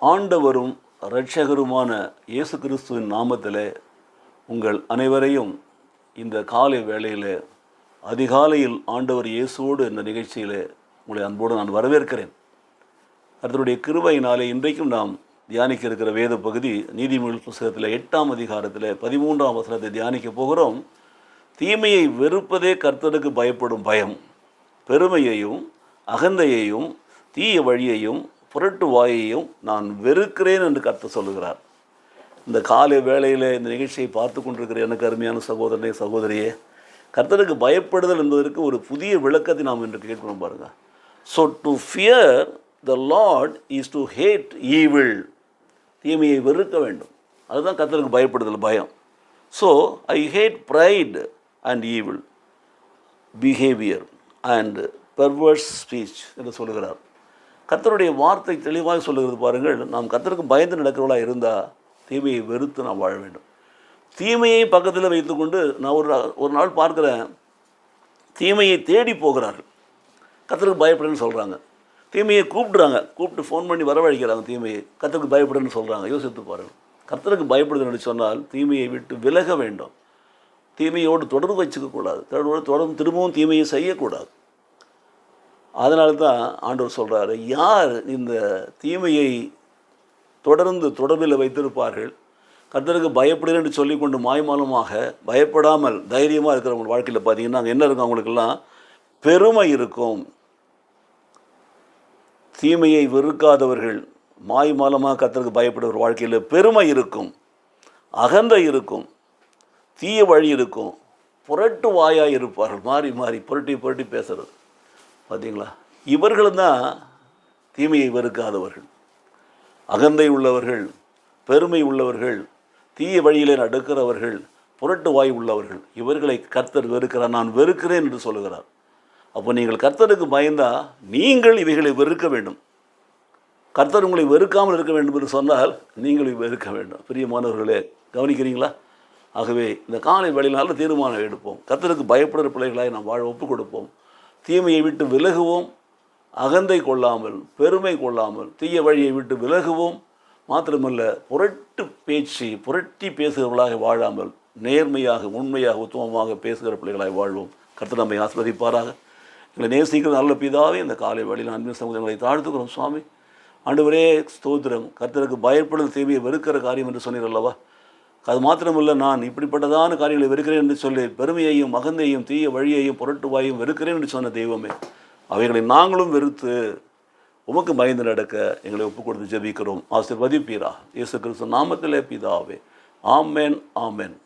ஆண்டவரும் இரட்சகருமான இயேசு கிறிஸ்துவின் நாமத்திலே உங்கள் அனைவரையும் இந்த காலை வேளையில் அதிகாலையில் ஆண்டவர் இயேசுவோடு இந்த நிகழ்ச்சியில் உங்களை அன்போடு நான் வரவேற்கிறேன். கர்த்தருடைய கிருபையினாலே இன்றைக்கும் நாம் தியானிக்க இருக்கிற வேத பகுதி நீதிமொழிகள் புத்தகத்தில் 8ஆம் அதிகாரத்தில் 13ஆம் வசனத்தை தியானிக்க போகிறோம். தீமையை வெறுப்பதே கர்த்தருக்கு பயப்படும் பயம், பெருமையையும் அகந்தையையும் தீய வழியையும் புரட்டு வாயையும் நான் வெறுக்கிறேன் என்று கர்த்தர் சொல்லுகிறார். இந்த காலை வேளையில் இந்த நிகழ்ச்சியை பார்த்து கொண்டிருக்கிற எனக்கு அருமையான சகோதரனே சகோதரியே, கர்த்தருக்கு பயப்படுதல் என்பதற்கு ஒரு புதிய விளக்கத்தை நாம் இன்று கேட்கணும் பாருங்கள். So to fear the Lord is to hate evil. தீமையை வெறுக்க வேண்டும், அதுதான் கர்த்தருக்கு பயப்படுதல், பயம். So I hate pride and evil behaviour and perverse speech என்று சொல்லுகிறார். கர்த்தருடைய வார்த்தை தெளிவாக சொல்லுகிறது பாருங்கள். நாம் கர்த்தருக்கு பயந்து நடக்கிறவர்களாக இருந்தால் தீமையை வெறுத்து நாம் வாழ வேண்டும். தீமையை பக்கத்தில் வைத்துக்கொண்டு நான் ஒரு நாள் பார்க்குறேன், தீமையை தேடி போகிறார்கள், கர்த்தருக்கு பயப்படுன்னு சொல்கிறாங்க. தீமையை கூப்பிட்டு ஃபோன் பண்ணி வரவழைக்கிறாங்க. தீமையை கர்த்தருக்கு பயப்படுன்னு சொல்கிறாங்க. யோசித்து பாருங்கள். கர்த்தருக்கு பயப்படுதுன்னு சொன்னால் தீமையை விட்டு விலக வேண்டும். தீமையோடு தொடர்பு வச்சுக்கக்கூடாது, தொடர்ந்து திரும்பவும் தீமையை செய்யக்கூடாது. அதனால தான் ஆண்டவர் சொல்கிறாரு, யார் இந்த தீமையை தொடர்ந்து தொடர்பில் வைத்திருப்பார்கள், கர்த்தருக்கு பயப்படுகிறேன் என்று சொல்லிக்கொண்டு மாய்மாலமாக பயப்படாமல் தைரியமாக இருக்கிறவங்க வாழ்க்கையில் பார்த்தீங்கன்னா அங்கே என்ன இருக்கும்? அவங்களுக்கெல்லாம் பெருமை இருக்கும். தீமையை வெறுக்காதவர்கள் மாய்மாலமாக கர்த்தருக்கு பயப்படுகிற வாழ்க்கையில் பெருமை இருக்கும், அகந்தை இருக்கும், தீய வழி இருக்கும், புரட்டு வாயாக இருப்பார்கள். மாறி மாறி புரட்டி பேசுகிறது பார்த்தீங்களா? இவர்களும் தான் தீமையை வெறுக்காதவர்கள், அகந்தை உள்ளவர்கள், பெருமை உள்ளவர்கள், தீய வழியிலே நடக்கிறவர்கள், புரட்டு வாய் உள்ளவர்கள். இவர்களை கர்த்தர் வெறுக்கிறார். நான் வெறுக்கிறேன் என்று சொல்லுகிறார். அப்போ நீங்கள் கர்த்தருக்கு பயந்தால் நீங்கள் இவைகளை வெறுக்க வேண்டும். கர்த்தர் உங்களை வெறுக்காமல் இருக்க வேண்டும் என்று சொன்னால் நீங்கள் வெறுக்க வேண்டும். பிரியமானவர்களே, கவனிக்கிறீங்களா? ஆகவே இந்த காலை வேளையில் நல்ல தீர்மானம் எடுப்போம். கர்த்தருக்கு பயப்படுகிற பிள்ளைகளாய் நாம் வாழ ஒப்புக் கொடுப்போம். தீமையை விட்டு விலகுவோம். அகந்தை கொள்ளாமல், பெருமை கொள்ளாமல், தீய வழியை விட்டு விலகுவோம். மாத்திரமல்ல, புரட்டி பேசுகிறவர்களாக வாழாமல் நேர்மையாக, உண்மையாக, உத்தமமாக பேசுகிற பிள்ளைகளாக வாழ்வோம். கர்த்தர் நம்மை ஆசீர்வதிப்பாராக. எங்களை நேசிக்கிற நல்ல பிதாவே, இந்த காலை வேளையில் அன்பின் சமூகங்களை தாழ்த்துக்கிறோம். சுவாமி ஆண்டவரே, ஸ்தோத்திரம். கர்த்தருக்கு பயப்படுதல் தீமையை வெறுக்கிற காரியம் என்று சொன்னீர் அல்லவா? அது மாத்திரமல்ல, நான் இப்படிப்பட்டதான காரியங்களை வெறுக்கிறேன் என்று சொல்லி பெருமையையும் அகந்தையும் தீய வழியையும் புரட்டுவாயும் வெறுக்கிறேன் என்று சொன்ன தெய்வமே, அவைகளை நாங்களும் வெறுத்து உமக்கு பயந்து நடக்க எங்களை ஒப்புக் கொடுத்து ஜெபிக்கிறோம். ஆசீர்வதிப்பீரா. இயேசு கிறிஸ்து நாமத்திலே பிதாவே. ஆமென், ஆமென்.